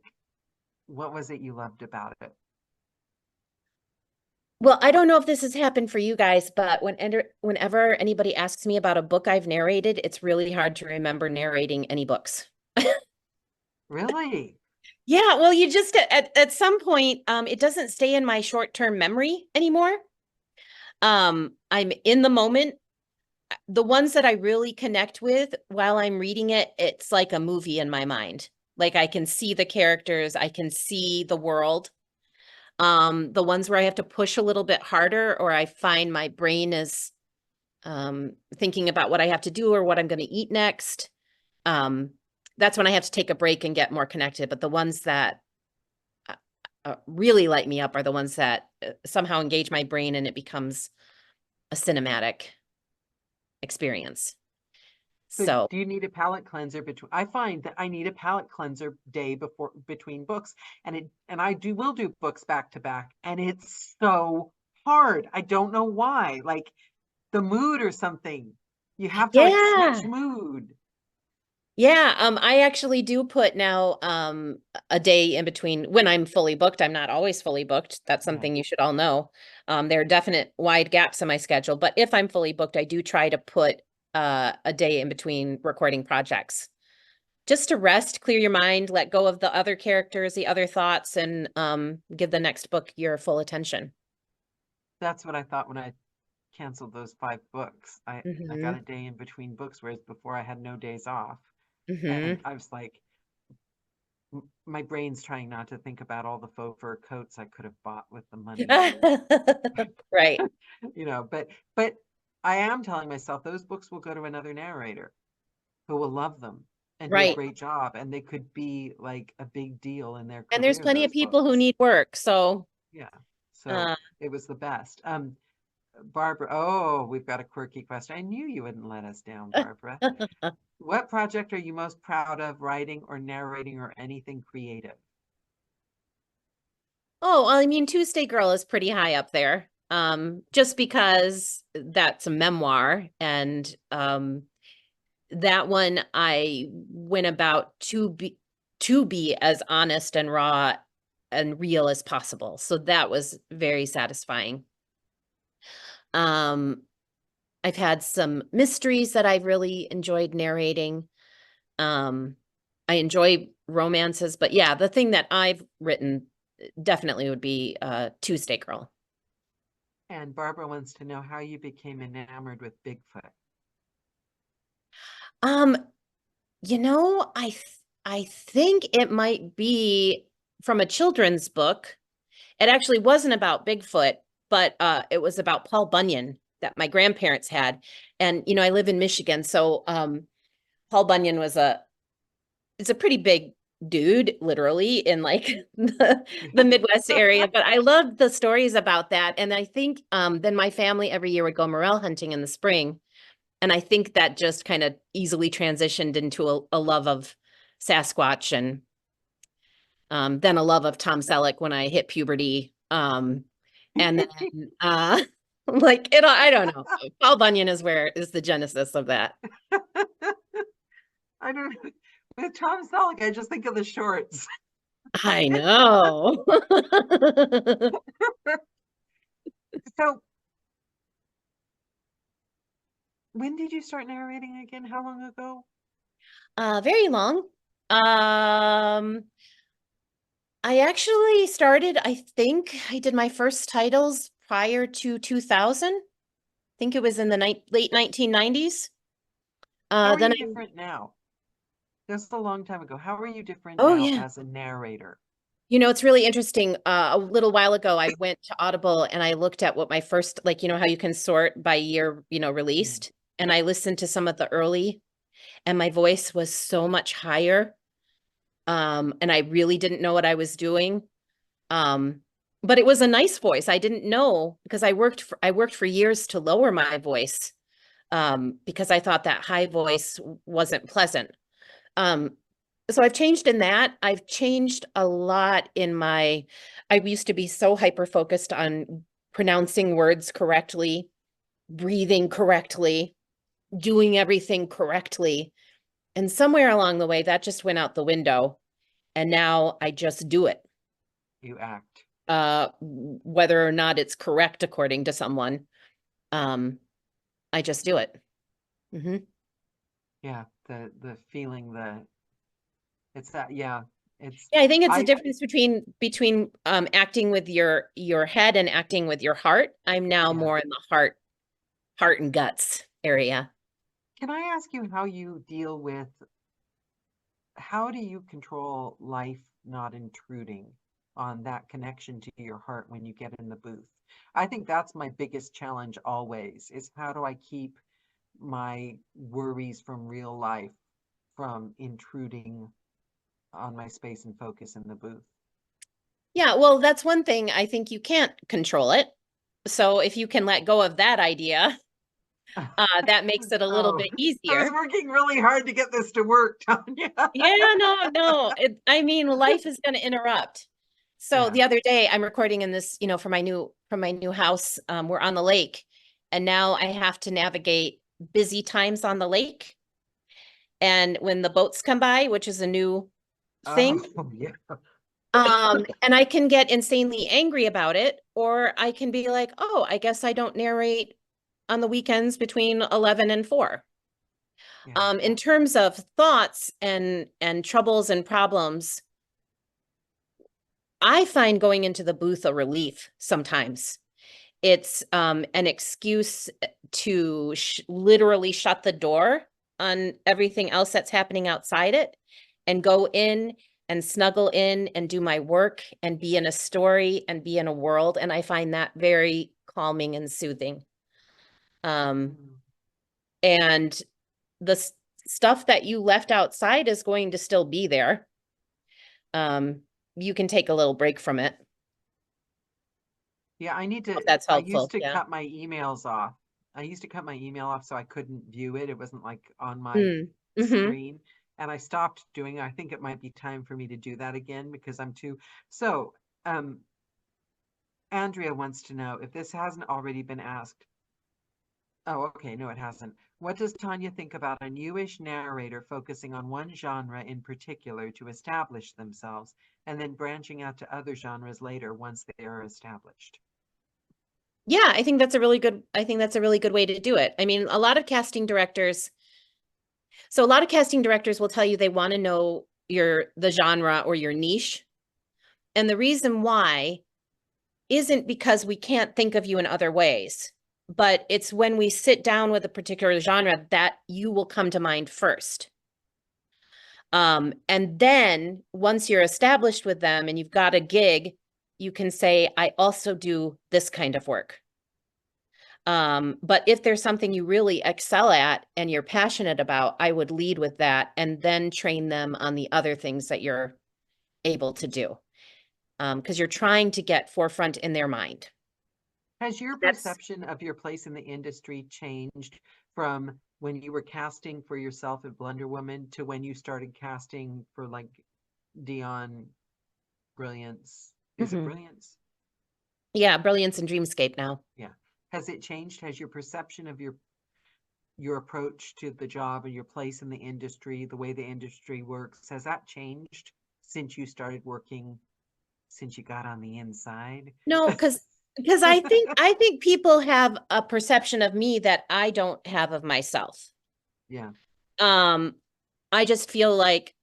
what was it you loved about it? Well, I don't know if this has happened for you guys, but whenever anybody asks me about a book I've narrated, it's really hard to remember narrating any books. Really? Yeah, well, you just at some point, it doesn't stay in my short-term memory anymore. I'm in the moment. The ones that I really connect with while I'm reading it, it's like a movie in my mind. Like I can see the characters, I can see the world. The ones where I have to push a little bit harder, or I find my brain is thinking about what I have to do or what I'm going to eat next. Um, that's when I have to take a break and get more connected. But the ones that really light me up are the ones that somehow engage my brain and it becomes a cinematic experience. So So, do you need a palate cleanser between? I find that I need a palate cleanser day before between books, and I will do books back to back, and it's so hard. I don't know why. Like the mood or something. You have to like switch yeah. mood. Yeah, I actually do put now a day in between when I'm fully booked. I'm not always fully booked. That's Right. something you should all know. There are definite wide gaps in my schedule, but if I'm fully booked, I do try to put a day in between recording projects. Just to rest, clear your mind, let go of the other characters, the other thoughts, and give the next book your full attention. That's what I thought when I canceled those 5 books. I got Hmm. a day in between books, whereas before I had no days off. And Hmm. I was like, my brain's trying not to think about all the faux fur coats I could have bought with the money. Right, But I am telling myself those books will go to another narrator who will love them and do a right. great job, and they could be like a big deal in their And there's career, plenty of those people who books. need work, so Yeah. So uh, it was the best. Barbara, oh, we've got a quirky question. I knew you wouldn't let us down, Barbara. What project are you most proud of writing or narrating or anything creative? oh, well, I mean, Tuesday Girl is pretty high up there. Just because that's a memoir and that one I went about to be as honest and raw and real as possible. So that was very satisfying. Um, I've had some mysteries that I've really enjoyed narrating. Um, I enjoy romances, but yeah, the thing that I've written definitely would be Tuesday Girl. And Barbara wants to know how you became enamored with Bigfoot. Um, I think it might be from a children's book. It actually wasn't about Bigfoot, but it was about Paul Bunyan that my grandparents had. And I live in Michigan, so Paul Bunyan it's a pretty big dude, literally, in like the Midwest area. But I loved the stories about that. And I think then my family every year would go morel hunting in the spring. And I think that just kind of easily transitioned into a love of Sasquatch and then a love of Tom Selleck when I hit puberty. And then like I don't know. Paul Bunyan is the genesis of that. I don't know. With Tom Selleck, I just think of the shorts. I know. So, when did you start narrating again? How long ago? Very long. Um, I actually started, I think I did my first titles prior to 2000. I think it was in the late 1990s. How are Then you I, different now? That's a long time ago. How are you different oh now yeah. as a narrator? It's really interesting. A little while ago, I went to Audible and I looked at what my first, like, how you can sort by year, Mm. released. And I listened to some of the early, and my voice was so much higher. And I really didn't know what I was doing. Um, but it was a nice voice. I didn't know because I worked for years to lower my voice, because I thought that high voice wasn't pleasant. Um, so I've changed in that. I've changed a lot I used to be so hyper focused on pronouncing words correctly, breathing correctly, doing everything correctly. And somewhere along the way, that just went out the window. And now I just do it, You act. whether or not it's correct according to someone. Um, I just do it. Hmm. Yeah, the feeling, it's that, yeah. It's Yeah, I think it's a I difference between acting with your head and acting with your heart. I'm now Yeah. more in the heart and guts area. Can I ask you how you deal with how do you control life not intruding on that connection to your heart when you get in the booth? I think that's my biggest challenge always is how do I keep my worries from real life from intruding on my space and focus in the booth? Yeah, well, that's one thing. I think you can't control it. So if you can let go of that idea, that makes it a little Oh, bit I was easier. working really hard to get this to work, Tanya. Yeah, no, no. I mean, life is going to interrupt. So Yeah. the other day, I'm recording in this, from my new house. We're on the lake, and now I have to navigate busy times on the lake. and when the boats come by, which is a new thing. Oh, yeah. And I can get insanely angry about it, or I can be like, oh, I guess I don't narrate on the weekends between 11 and 4. Yeah. In terms of thoughts and troubles and problems, I find going into the booth a relief sometimes. It's an excuse to literally shut the door on everything else that's happening outside it and go in and snuggle in and do my work and be in a story and be in a world. And I find that very calming and soothing. Mm. And the stuff that you left outside is going to still be there. You can take a little break from it. Yeah, Hope that's I used helpful. to Yeah. cut my emails off. I used to cut my email off so I couldn't view it. It wasn't like on my Mm. Hmm. screen. And I stopped doing it. I think it might be time for me to do that again because I'm too. So, um, Andrea wants to know if this hasn't already been asked. Oh, okay. No, it hasn't. What does Tanya think about a newish narrator focusing on one genre in particular to establish themselves and then branching out to other genres later once they are established? Yeah, I think that's a really good way to do it. I mean, a lot of casting directors, so a lot of casting directors will tell you they want to know the genre or your niche. And the reason why isn't because we can't think of you in other ways, but it's when we sit down with a particular genre that you will come to mind first. And then once you're established with them and you've got a gig, you can say, I also do this kind of work. But if there's something you really excel at and you're passionate about, I would lead with that and then train them on the other things that you're able to do. Because you're trying to get forefront in their mind. Has your That's perception of your place in the industry changed from when you were casting for yourself at Blunder Woman to when you started casting for like Dion Brilliance? Is it Mhm. Brilliance? Yeah, Brilliance and Dreamscape now. Yeah. Has it changed? Has your perception of your approach to the job and your place in the industry, the way the industry works, has that changed since you started working, since you got on the inside? No, because I think people have a perception of me that I don't have of myself. Yeah. Um, I just feel like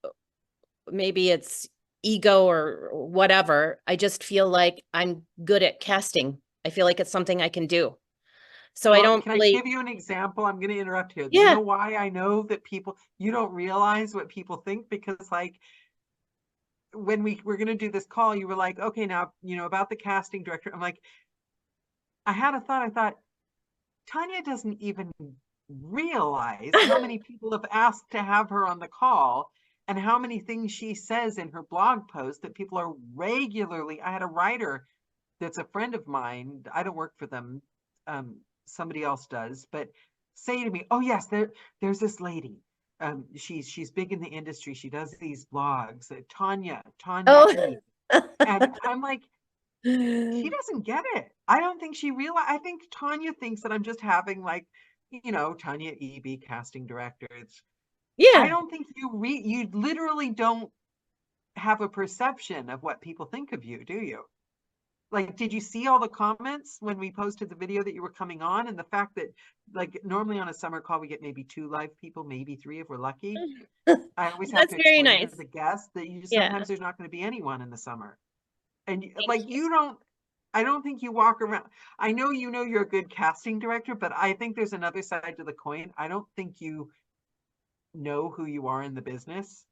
maybe it's ego or whatever. I just feel like I'm good at casting. I feel like it's something I can do. So I Well, don't can I really, give you an example? I'm going to interrupt here. You yeah. know why I know that you don't realize what people think? Because, like, when we were going to do this call, you were like, okay, now, about the casting director. I'm like, I had a thought. I thought, Tanya doesn't even realize how many people have asked to have her on the call and how many things she says in her blog post that people are regularly. I had a writer that's a friend of mine. I don't work for them. Somebody else does, but say to me, "Oh yes, there's this lady. She's big in the industry. She does these blogs. Tanya Oh. Eby." And I'm like, she doesn't get it. I don't think she realize. I think Tanya thinks that I'm just having like, Tanya Eby, casting director. I Yeah. don't think you literally don't have a perception of what people think of you, do you? Like, did you see all the comments when we posted the video that you were coming on? And the fact that, like, normally on a summer call, we get maybe 2 live people, maybe 3 if we're lucky. I always have That's to very explain to nice. the guests that Yeah. sometimes there's not going to be anyone in the summer. And Thank like, you. I don't think you walk around. I know you're a good casting director, but I think there's another side to the coin. I don't think you know who you are in the business.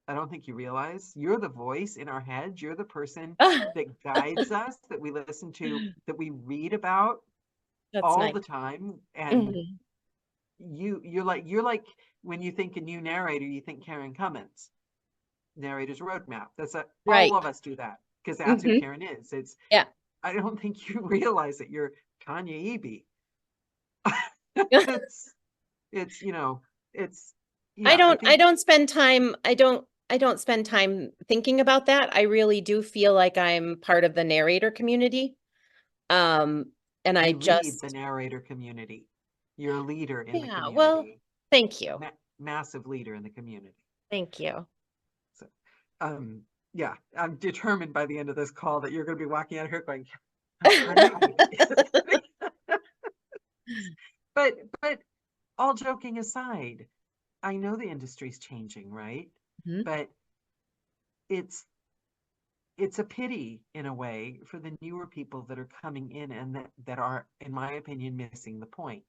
I don't think you realize you're the voice in our heads. You're the person that guides us, that we listen to, that we read about That's all nice. the time. And Mhm. you're like when you think a new narrator, you think Karen Cummins, narrator's roadmap. All Right. of us do that because that's who Hmm. Karen is. Yeah. I don't think you realize that you're Tanya Eby. it's it's it's I yeah, I don't I think don't spend time I don't spend time thinking about that. I really do feel like I'm part of the narrator community. Um and I you lead the just narrator community. You're a leader in the yeah, well, community. thank you. massive leader in the community. Thank you. So, yeah, I'm determined by the end of this call that you're going to be walking out of here going, Tanya Eby. But all joking aside, I know the industry's changing, right? Mhm. But it's a pity in a way for the newer people that are coming in and that are, in my opinion, missing the point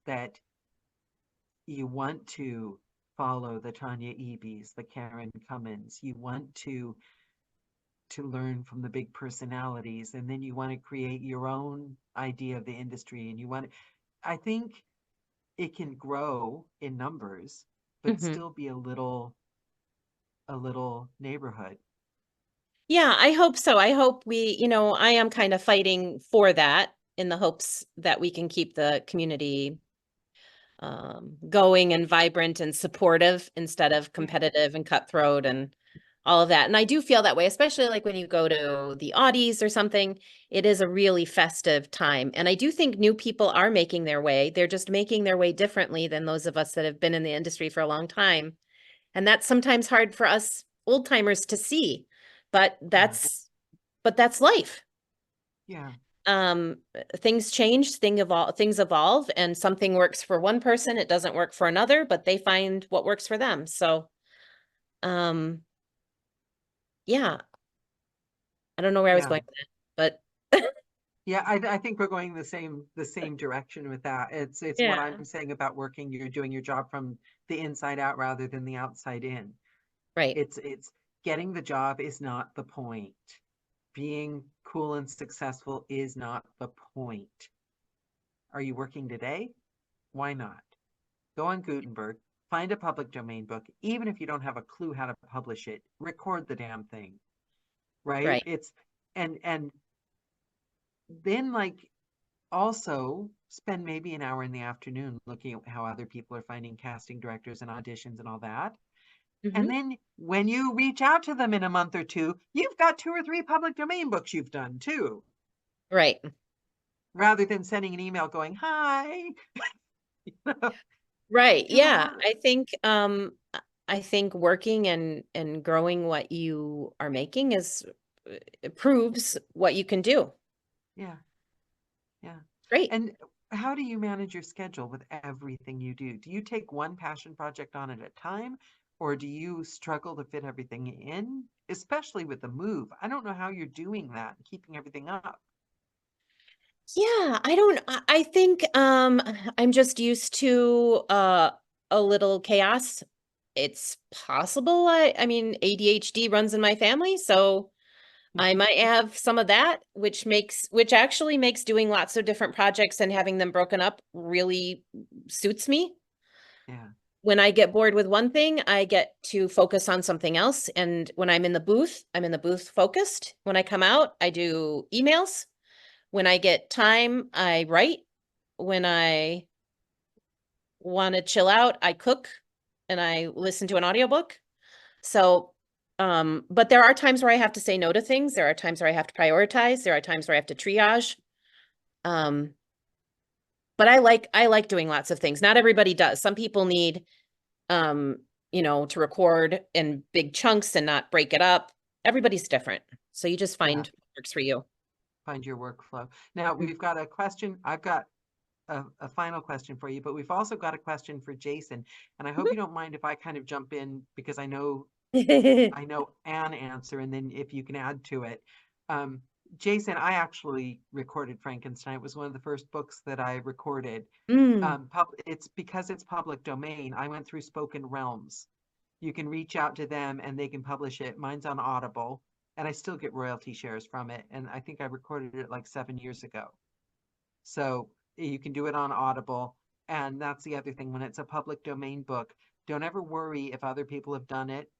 that you want to follow the Tanya Ebys, the Karen Cummins. You want to learn from the big personalities, and then you want to create your own idea of the industry, and you want I think it can grow in numbers, but Mhm. still be a little neighborhood. Yeah, I hope so. I hope I am kind of fighting for that in the hopes that we can keep the community going and vibrant and supportive instead of Yeah, competitive and cutthroat and all of that. And I do feel that way, especially like when you go to the Audies or something, it is a really festive time. And I do think new people are making their way. They're just making their way differently than those of us that have been in the industry for a long time. And that's sometimes hard for us old timers to see, but yeah, that's life. yeah, Things change, things evolve, and something works for one person, it doesn't work for another, but they find what works for them. So, um, yeah, I don't know where I was yeah. going with that, but Yeah, I think we're going the same direction with that. It's what yeah, I'm saying about working. You're doing your job from the inside out rather than the outside in. right. It's getting the job is not the point. Being cool and successful is not the point. Are you working today? Why not? Go on Gutenberg, find a public domain book, even if you don't have a clue how to publish it, record the damn thing, right? Right. It's and then like also spend maybe an hour in the afternoon looking at how other people are finding casting directors and auditions and all that. And Hmm. then when you reach out to them in a month or two, you've got 2 or 3 public domain books you've done too, Right. rather than sending an email going, hi, Right. do the Yeah. work. I think working and growing what you are making is it proves what you can do. Yeah, yeah. Great. And how do you manage your schedule with everything you do? Do you take one passion project on at a time, or do you struggle to fit everything in, especially with the move? I don't know how you're doing that, keeping everything up. Yeah, I think I'm just used to a little chaos. It's possible. I mean ADHD runs in my family, so I might have some of that, which actually makes doing lots of different projects and having them broken up really suits me. Yeah, When I get bored with one thing, I get to focus on something else. And when I'm in the booth, I'm in the booth focused. When I come out, I do emails. When I get time, I write. When I want to chill out, I cook and I listen to an audiobook. So, but there are times where I have to say no to things. There are times where I have to prioritize. There are times where I have to triage. Um, but I like doing lots of things. Not everybody does. Some people need um, to record in big chunks and not break it up. Everybody's different. So you just yeah. find what works for you. Find your workflow. Now we've got a question. I've got a final question for you, but we've also got a question for Jason. And I hope you don't mind if I kind of jump in because I know an answer, and then if you can add to it. Um, Jason, I actually recorded Frankenstein. It was one of the first books that I recorded. Mm, It's because it's public domain. I went through Spoken Realms. You can reach out to them and they can publish it. Mine's on Audible, and I still get royalty shares from it. And I think I recorded it like 7 years ago. So you can do it on Audible. And that's the other thing. When it's a public domain book, don't ever worry if other people have done it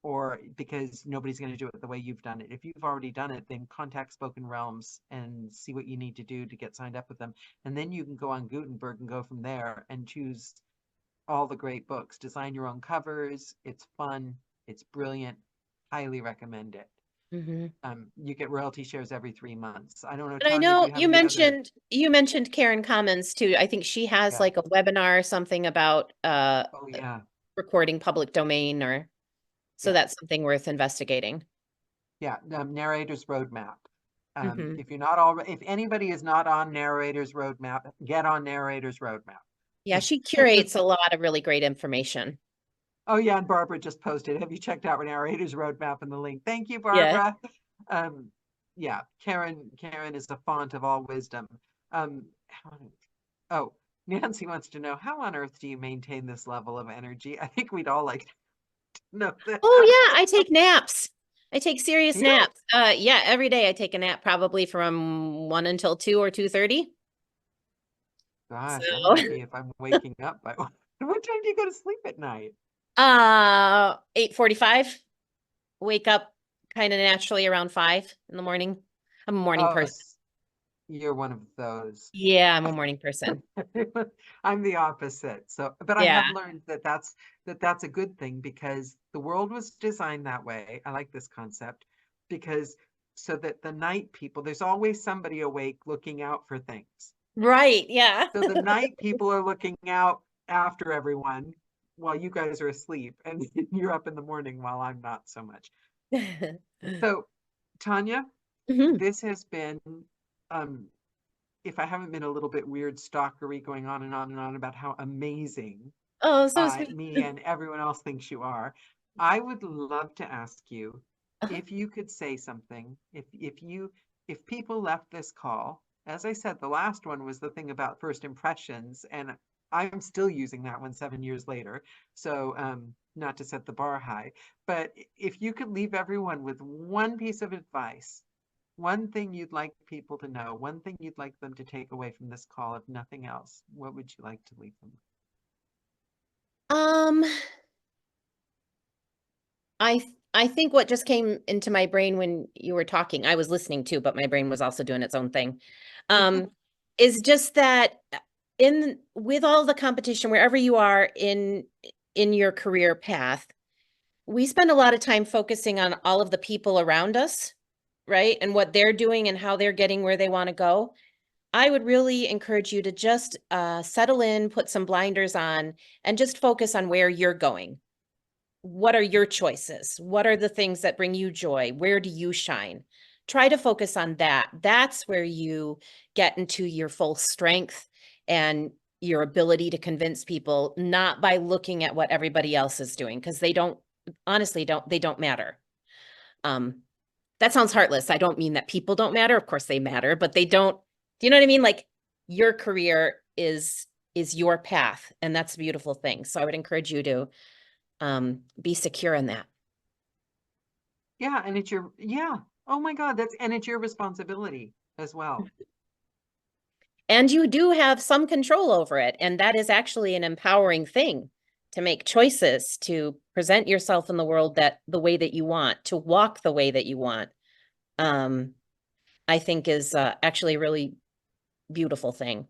or because nobody's going to do it the way you've done it. If you've already done it, then contact Spoken Realms and see what you need to do to get signed up with them. And then you can go on Gutenberg and go from there and choose all the great books. Design your own covers. It's fun. It's brilliant. Highly recommend it. Mm-hmm. You get royalty shares every 3 months. I don't know, And I Tanya, do know you have any other? you mentioned Karen Commons too. I think she has Yeah. like a webinar or something about Oh, yeah. recording public domain, or so Yeah. that's something worth investigating. Yeah. Narrator's Roadmap. Hmm. If you're not already, if anybody is not on Narrator's Roadmap, get on Narrator's Roadmap. Yeah, she curates a lot of really great information. Oh, yeah. And Barbara just posted. Have you checked out Narrator's Roadmap and the link? Thank you, Yeah. Barbara. Um, yeah. Karen is a font of all wisdom. Um, oh, Nancy wants to know, how on earth do you maintain this level of energy? I think we'd all like to know that. Oh yeah, I take naps. I take serious Yeah. naps. Yeah, every day I take a nap, probably from 1 until 2 or 2:30. Gosh, I'm So, lucky if I'm waking up by what time do you go to sleep at night? 8:45. Wake up kind of naturally around 5 in the morning. I'm a morning Oh, person. you're one of those. Yeah, I'm a morning person. I'm the opposite. So, but I Yeah. have learned that that's a good thing because the world was designed that way. I like this concept because so that the night people, there's always somebody awake looking out for things. Right. Yeah. So the night people are looking out after everyone while you guys are asleep, and you're up in the morning while I'm not so much. So, Tanya, Mhm. this has been, um, if I haven't been a little bit weird stalkery going on and on and on about how amazing Oh, so sweet. me and everyone else thinks you are, I would love to ask you Uh-huh. if you could say something, if people left this call, as I said, the last one was the thing about first impressions, and I'm still using that one 7 years later. So not to set the bar high, but if you could leave everyone with one piece of advice, one thing you'd like people to know, one thing you'd like them to take away from this call, if nothing else, what would you like to leave them with? Um, I think what just came into my brain when you were talking, I was listening too, but my brain was also doing its own thing. Um, is just that in with all the competition, wherever you are in your career path, we spend a lot of time focusing on all of the people around us, right? And what they're doing and how they're getting where they want to go. I would really encourage you to just settle in, put some blinders on, and just focus on where you're going. What are your choices? What are the things that bring you joy? Where do you shine? Try to focus on that. That's where you get into your full strength and your ability to convince people, not by looking at what everybody else is doing, because they don't, honestly, they don't matter. Um, that sounds heartless. I don't mean that people don't matter. Of course they matter, but they don't, do you know what I mean? Like your career is your path, and that's a beautiful thing. So I would encourage you to be secure in that. Yeah, and it's your, yeah. Oh my God, and it's your responsibility as well. And you do have some control over it. And that is actually an empowering thing, to make choices, to present yourself in the world that the way that you want, to walk the way that you want. Um, I think is actually a really beautiful thing.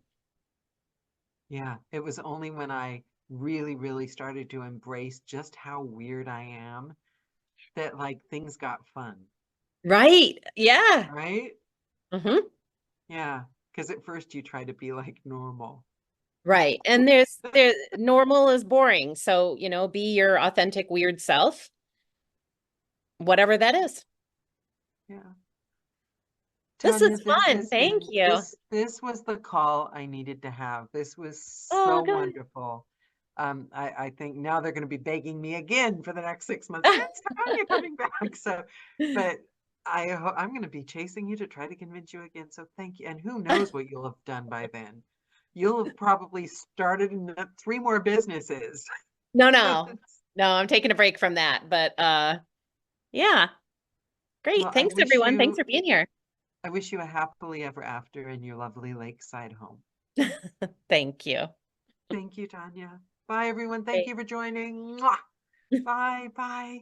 Yeah, it was only when I really, really started to embrace just how weird I am that like things got fun, Right. Yeah. right? Hmm. Yeah, because at first you try to be like normal. Right. And there's normal is boring. So, be your authentic weird self, whatever that is. Yeah. This is Tanya, this fun. has Thank been you. this was the call I needed to have. This was Oh, so good. wonderful. I think now they're going to be begging me again for the next 6 months. When's Tanya coming back? So, but I'm going to be chasing you to try to convince you again. So thank you. And who knows what you'll have done by then? You'll have probably started 3 more businesses. No, So no. No, I'm taking a break from that. But yeah. well, Great. Thanks everyone. Thanks for being here. I wish you a happily ever after in your lovely lakeside home. Thank you. Thank you, Tanya. Bye, everyone. Thank Great. you for joining. Mwah! Bye. Bye.